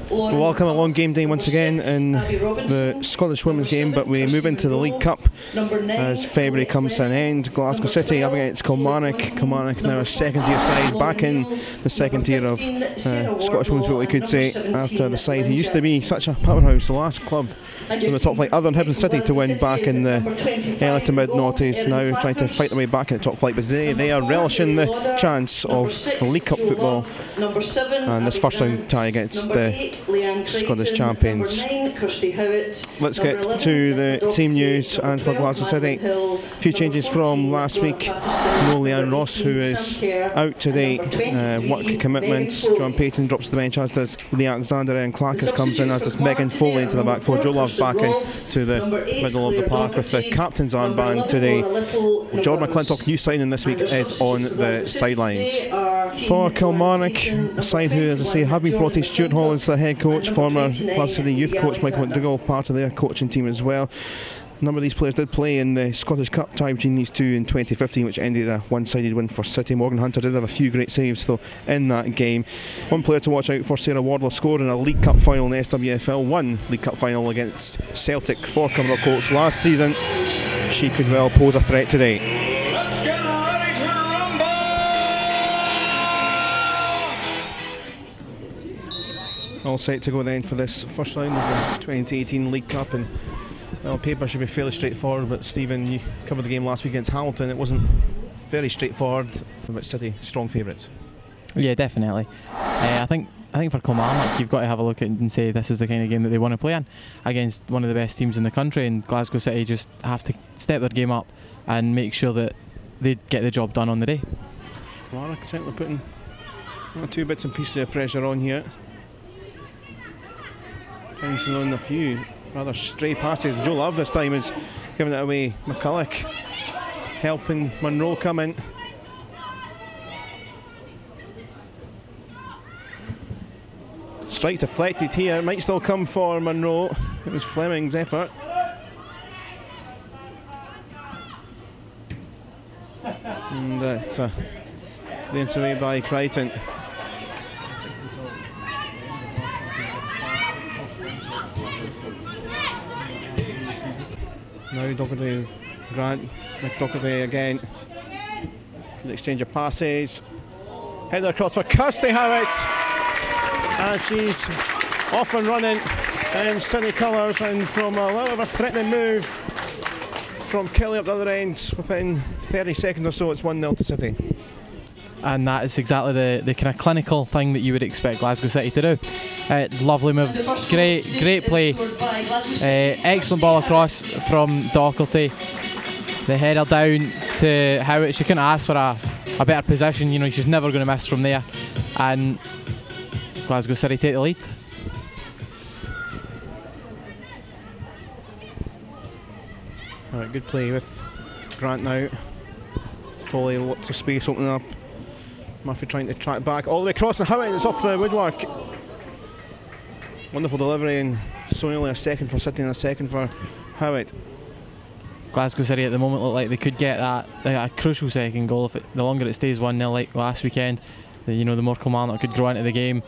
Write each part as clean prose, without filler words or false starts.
Welcome a long game day once again in the Scottish Women's game, but we move into the League Cup as February comes to an end. Glasgow City up against Kilmarnock. Kilmarnock now a second tier side, back in the second tier of Scottish Women's football, we could say, after the side who used to be such a powerhouse, the last club from the top flight other than Hibs City to win back in the early to mid noughties, now trying to fight their way back in the top flight, but they are relishing the chance of League Cup football and this first round tie against the Scottish champions. Let's get to the team news, and for Glasgow City, a few changes from last week. No Leanne Ross, who is out today, work commitments. John Payton drops to the bench, as does Lee Alexander, and Clackus comes in, as does Megan Foley into the back four. Joe Love back into the middle of the park with the captain's armband today. Jordan McClintock, new signing this week, is on the sidelines. For Kilmarnock, a side who, as I say, have been promoted. Stuart Hall is their head coach, former Glasgow City youth coach Michael McDougall part of their coaching team as well. A number of these players did play in the Scottish Cup tie between these two in 2015, which ended a one-sided win for City. Morgan Hunter did have a few great saves though in that game. One player to watch out for, Sarah Wardlaw, scored in a League Cup final in the SWPL, won League Cup final against Celtic for Kilmarnock Colts last season. She could well pose a threat today. All set to go then for this first round of the 2018 League Cup, and well, paper should be fairly straightforward, but Stephen, you covered the game last week against Hamilton. It wasn't very straightforward, but City strong favourites. Yeah, definitely. I think for Kilmarnock, you've got to have a look at it and say this is the kind of game that they want to play in against one of the best teams in the country, and Glasgow City just have to step their game up and make sure that they get the job done on the day. Kilmarnock certainly putting two bits and pieces of pressure on here. Bouncing on a few rather stray passes. Joe Love this time is giving it away. McCulloch helping Monroe come in. Strike deflected here. It might still come for Monroe. It was Fleming's effort. And it's cleared away by Crichton. Now Doherty is Grant, McDoherty again. The exchange of passes. Header across for Kirsty Howitt. And she's off and running in City colours, and from a little bit of a threatening move from Kelly up the other end, within 30 seconds or so, it's 1-0 to City. And that is exactly the kind of clinical thing that you would expect Glasgow City to do. Lovely move, great play, excellent ball across from Doherty. The header down to Howitt. She couldn't ask for a better position. You know, she's never going to miss from there. And Glasgow City take the lead. All right, good play with Grant now. Foley, lots of space opening up. Murphy trying to track back all the way across, and Howitt is off the woodwork. Wonderful delivery, and so only a second for City and a second for Howitt. Glasgow City at the moment look like they could get a crucial second goal if the longer it stays 1-0 like last weekend. The more Kilmarnock could grow into the game.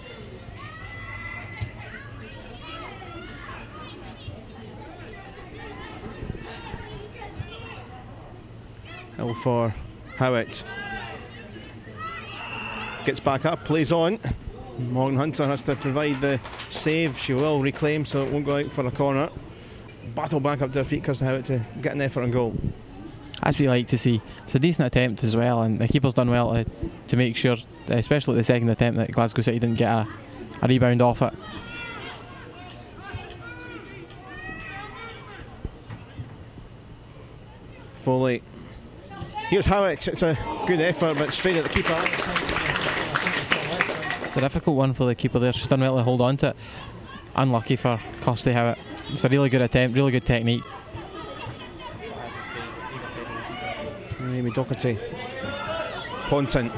Hill for Howitt. Gets back up, plays on. Morgan Hunter has to provide the save. She will reclaim, so it won't go out for a corner. Battle back up to her feet, Kirsten Howitt, to get an effort on goal. As we like to see. It's a decent attempt as well, and the keeper's done well to make sure, especially at the second attempt, that Glasgow City didn't get a rebound off it. Foley. Here's Howitt. It's a good effort, but straight at the keeper. It's a difficult one for the keeper there. She's done well to hold on to it. Unlucky for Kirsty Howitt. It's a really good attempt, really good technique. Amy Doherty. Ponton.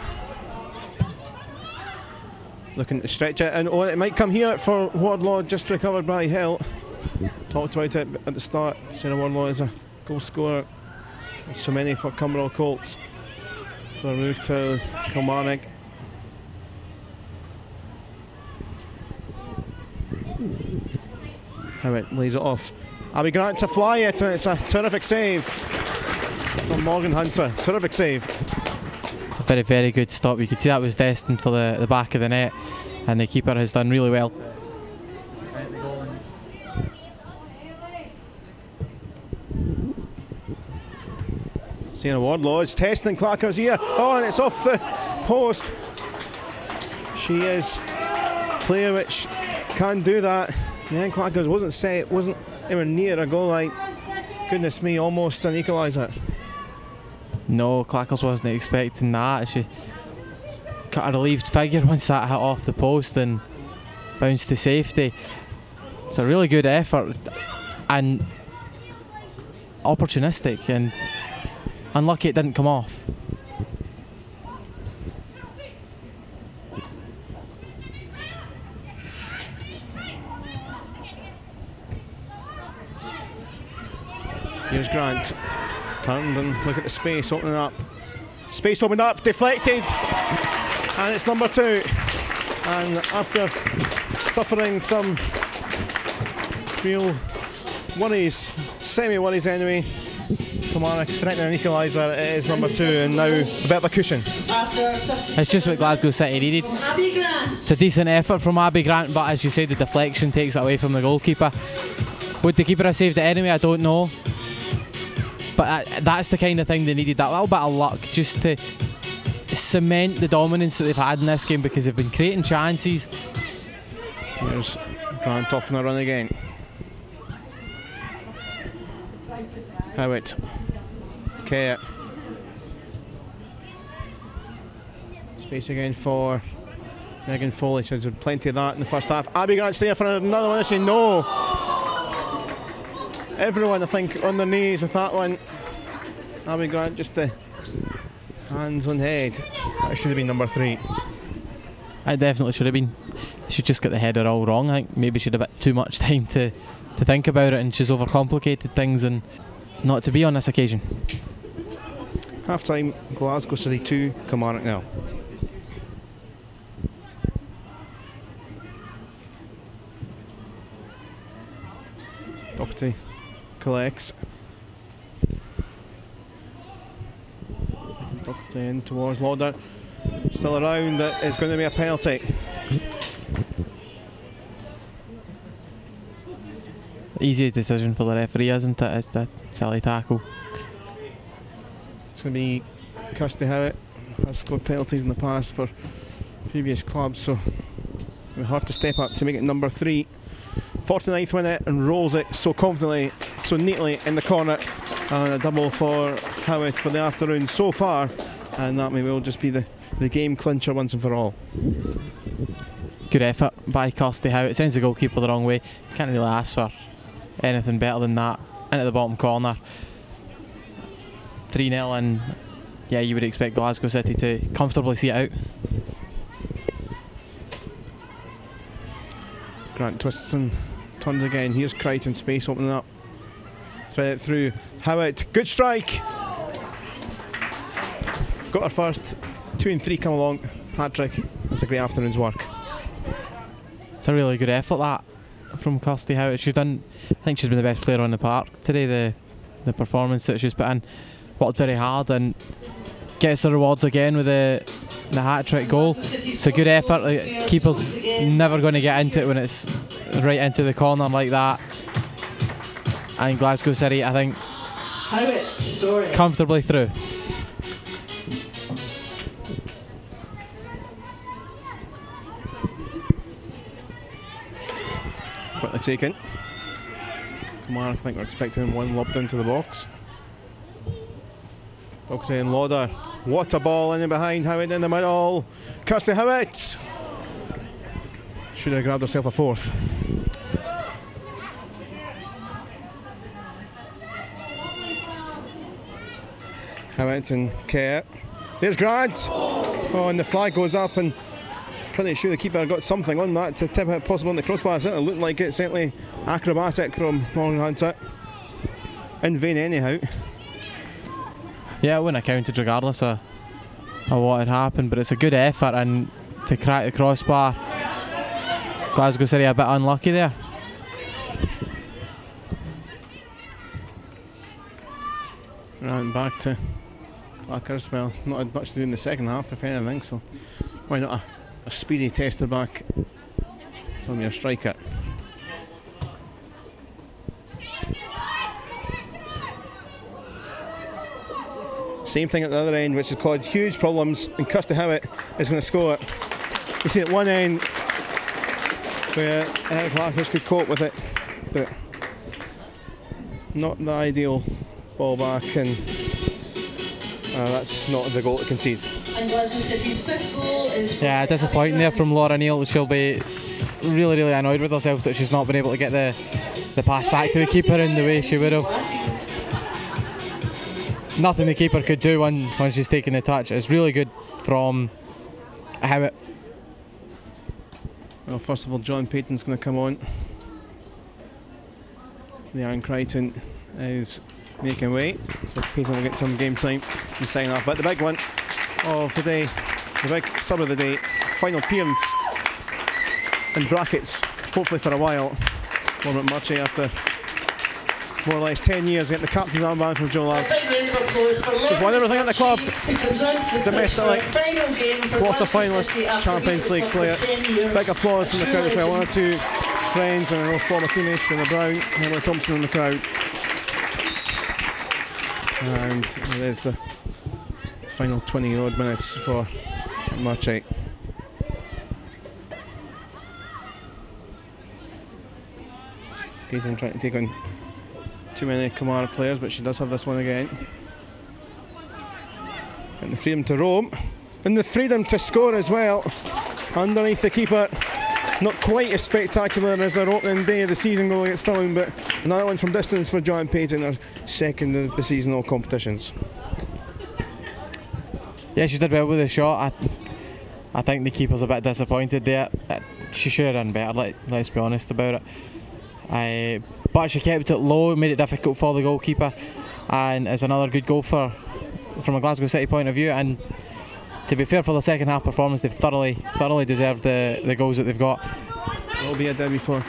Looking to stretch it, and it might come here for Wardlaw, just recovered by Hill. Talked about it at the start. Sarah Wardlaw is a goal scorer. So many for Kilmarnock Colts. So a move to Kilmarnock. Howitt lays it off. Abby Grant to fly it, and it's a terrific save from Morgan Hunter. Terrific save. It's a very, very good stop. You could see that was destined for the back of the net, and the keeper has done really well. Sienna Wardlaw is testing Clark's here. Oh, and it's off the post. She is a player which can do that. Yeah, Clark's wasn't set, wasn't anywhere near a goal line. Goodness me, almost an equaliser. No, Clackers wasn't expecting that. She cut a relieved figure once that hit off the post and bounced to safety. It's a really good effort and opportunistic, and unlucky it didn't come off. Here's Grant. Turned and look at the space opening up. Space opened up, deflected, and it's number 2. And after suffering some real worries, semi-worries anyway, Kilmarnock threatening an equaliser, it is number 2, and now a bit of a cushion. It's just what Glasgow City needed. It's a decent effort from Abby Grant, but as you say, the deflection takes it away from the goalkeeper. Would the keeper have saved it anyway? I don't know. But that's the kind of thing they needed, that little bit of luck just to cement the dominance that they've had in this game, because they've been creating chances. Here's Grant off on a run again. Howitt. Kate. Space again for Megan Foley. She's had plenty of that in the first half. Abby Grant's there for another one. She no. Everyone, I think, on their knees with that one. Abby Grant, just the hands on head. That should have been number 3. It definitely should have been. She just got the header all wrong. I think maybe she'd have had too much time to think about it, and she's overcomplicated things, and not to be on this occasion. Half time, Glasgow City 2, Kilmarnock 0. Doherty collects. Doherty in towards Lauder. Still around, it's going to be a penalty. Easiest decision for the referee, isn't it? It's the silly tackle. It's going to be Kirsty Howitt. Has scored penalties in the past for previous clubs, so it'll be hard to step up to make it number 3. 49th minute, and rolls it so confidently, so neatly in the corner, and a double for Howitt for the afternoon so far, and that may well just be the game clincher once and for all. Good effort by Kirsty Howitt. Sends the goalkeeper the wrong way. Can't really ask for anything better than that. Into the bottom corner. 3-0, and yeah, you would expect Glasgow City to comfortably see it out. Grant twists and turns again. Here's Crichton, space opening up. Thread it through. Howitt, good strike. Got her first. 2 and 3 come along. Patrick, that's a great afternoon's work. It's a really good effort, that, from Kirsty Howitt. She's done, I think she's been the best player on the park today. The performance that she's put in, worked very hard, and gets the rewards again with the hat-trick goal. It's a good effort. The keeper's never going to get into it when it's right into the corner like that. And Glasgow City, I think, comfortably through. Quickly taken. Kilmarnock, I think we're expecting one lobbed into the box. Doherty and Lauder. What a ball in and behind. Howitt in the middle. Kirsty Howitt. Should have grabbed herself a 4th. Howitt and Kerr. There's Grant. Oh, and the flag goes up, and pretty sure the keeper got something on that to tip it possible on the crossbar. It looked like it, certainly acrobatic from Morgan Hunter. In vain anyhow. Yeah, it wouldn't have counted regardless of what had happened, but it's a good effort, and to crack the crossbar, Glasgow City a bit unlucky there. back to Clackers. Well, not had much to do in the second half, if anything, so why not a speedy tester back? Tell me a strike it. Same thing at the other end, which has caused huge problems, and Kirsty Howitt is going to score it. You see at one end where Eric Clackers could cope with it, but not the ideal ball back, and that's not the goal to concede. Yeah, disappointing there from Laura Neal. She'll be really annoyed with herself that she's not been able to get the pass back to the keeper in the way she would have. Nothing the keeper could do when she's taking the touch. It's really good from Howitt. Well, first of all, John Payton's going to come on. The Iron Crichton is making way, so Payton will get some game time and sign off. But the big one of the day, the big sub of the day, final appearance in brackets, hopefully for a while. Lauren McMurtry, after more or less 10 years, getting the captain's armband from Joe Love. She's won everything at the club. Domestic, quarter finalist, Champions League player. Big applause from the crowd as well. One or two friends and I know former teammates from the Brown, Emily Thompson in the crowd. And there's the final 20 odd minutes for McMurtry. Payton trying to take on too many Kilmarnock players, but she does have this one again. And the freedom to roam, and the freedom to score as well, underneath the keeper. Not quite as spectacular as our opening day of the season goal against Stirling, but another one from distance for Joanne Payton, her second of the seasonal competitions. Yeah, she did well with the shot. I think the keeper's a bit disappointed there. She should have done better, let's be honest about it. But she kept it low, made it difficult for the goalkeeper, and is another good goal from a Glasgow City point of view. And to be fair, for the second half performance, they've thoroughly deserved the goals that they've got. It will be a debut for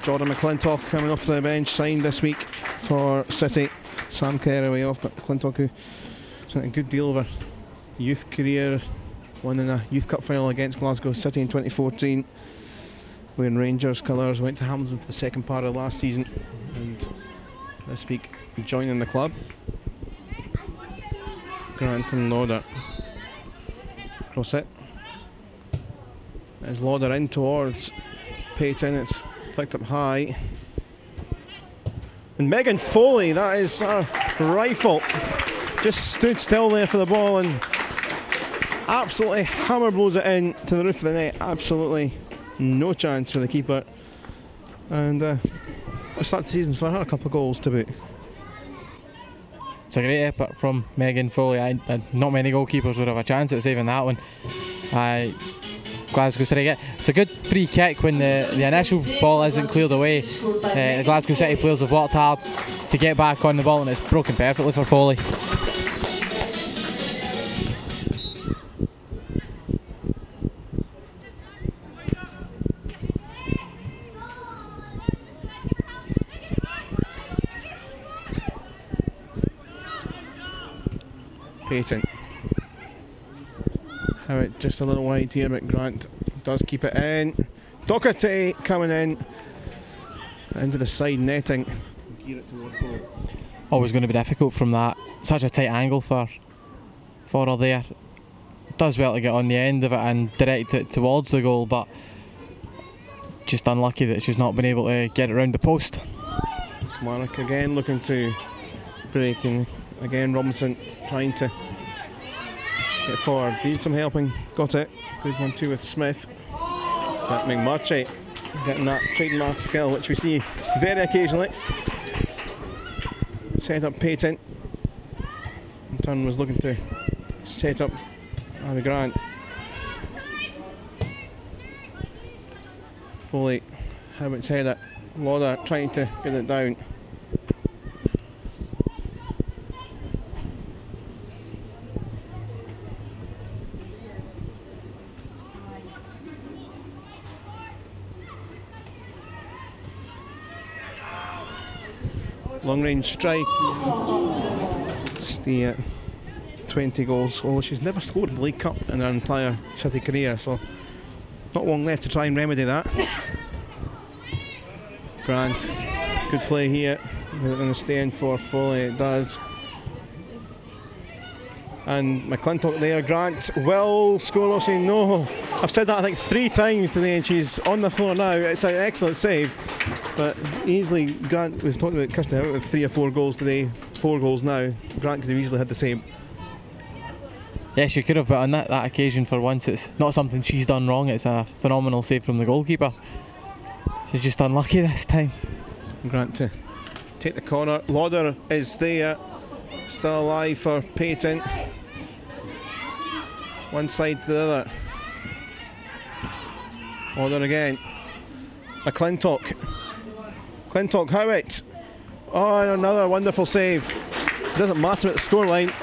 Jordan McClintock, coming off the bench, signed this week for City. Sam Kerr away off, but McClintock, who spent a good deal of her youth career, won in a Youth Cup final against Glasgow City in 2014. Wearing Rangers colours, went to Hamilton for the second part of last season, and this week joining the club. Grant and Lauder. Cross it. There's Lauder in towards Payton, it's flicked up high. And Megan Foley, that is her rifle. Just stood still there for the ball and absolutely hammer blows it in to the roof of the net. Absolutely no chance for the keeper, and I start the season for her, a couple of goals to boot. It's a great effort from Megan Foley. Not many goalkeepers would have a chance at saving that one. Glasgow City it's a good free kick when the initial ball isn't cleared away. The Glasgow City players have worked hard to get back on the ball, and it's broken perfectly for Foley. Payton. Howitt just a little wide here, but Grant does keep it in. Doherty coming in into the side netting. Gear it towards goal. Always going to be difficult from that. Such a tight angle for her there. Does well to get on the end of it and direct it towards the goal, but just unlucky that she's not been able to get it around the post. Kilmarnock again looking to break, and again Robinson trying to get forward. Need some helping, got it. Good 1-2 with Smith. But McMurtry getting that trademark skill, which we see very occasionally. Set up Payton. In turn was looking to set up Abby Grant. Foley, Howitt's head it. Lauder trying to get it down. Long range strike. stay at 20 goals, although she's never scored in the League Cup in her entire City career, so not long left to try and remedy that. Grant, good play here. Is it going to stay in for Foley? It does. And McClintock there. Grant will score or say no. I've said that I think 3 times today, and she's on the floor now. It's an excellent save, but easily Grant, we've talked about Kirsty Howitt with 3 or 4 goals today, 4 goals now. Grant could have easily had the same. Yeah, she could have, but on that occasion, for once, it's not something she's done wrong. It's a phenomenal save from the goalkeeper. She's just unlucky this time. Grant to take the corner. Lauder is there, still alive for Payton. One side to the other. Lauder again. McClintock. McClintock Howitt. Oh, another wonderful save. Doesn't matter at the scoreline.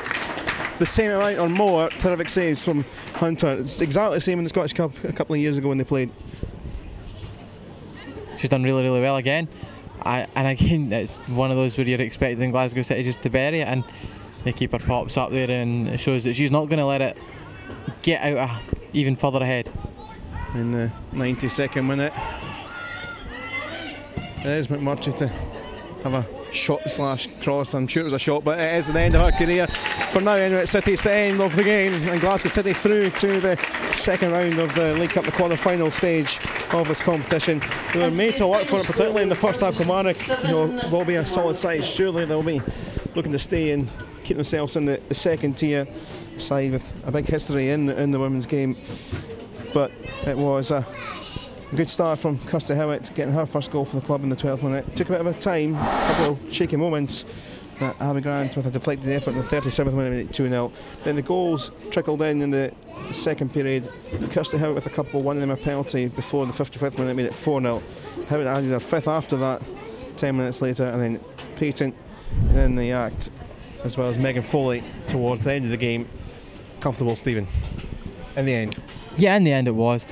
The same amount or more terrific saves from Hunter. It's exactly the same in the Scottish Cup a couple of years ago when they played. She's done really, really well again. And again, it's one of those where you're expecting Glasgow City just to bury it, and the keeper pops up there and it shows that she's not going to let it get out even further ahead. In the 92nd minute, it is McMurtry to have a shot slash cross. I'm sure it was a shot, but it is the end of her career. For now, anyway, at City, it's the end of the game, and Glasgow City through to the second round of the League Cup, the quarter-final stage of this competition. They were made to work for it, particularly in the first half. Kilmarnock will be a solid side. Surely they'll be looking to stay and keep themselves in the second tier side with a big history in the women's game. But it was a good start from Kirsty Howitt, getting her first goal for the club in the 12th minute. Took a bit of a time, a couple of shaky moments. Abby Grant with a deflected effort in the 37th minute, 2-0. Then the goals trickled in the second period. Kirsty Howitt with a couple, one of them a penalty before the 55th minute, made it 4-0. Howitt added her 5th after that, 10 minutes later, and then Payton in the act, as well as Megan Foley towards the end of the game. Comfortable, Stephen, in the end. Yeah, in the end it was.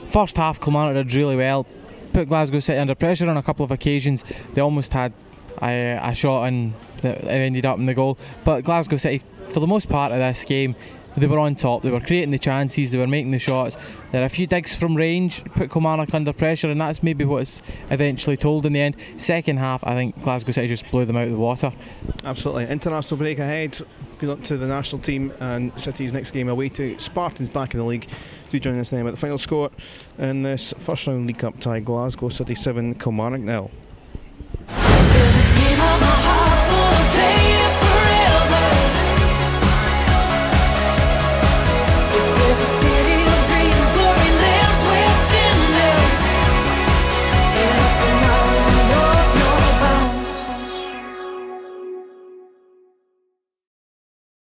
First half, Kilmarnock did really well, put Glasgow City under pressure on a couple of occasions. They almost had a shot and that ended up in the goal, but Glasgow City, for the most part of this game, they were on top. They were creating the chances, they were making the shots. There are a few digs from range, put Kilmarnock under pressure, and that's maybe what's eventually told in the end. Second half, I think Glasgow City just blew them out of the water. Absolutely. International break ahead. Good luck to the national team, and City's next game away to Spartans back in the league. Do join us then at the final score in this first round League Cup tie. Glasgow City 7, Kilmarnock 0.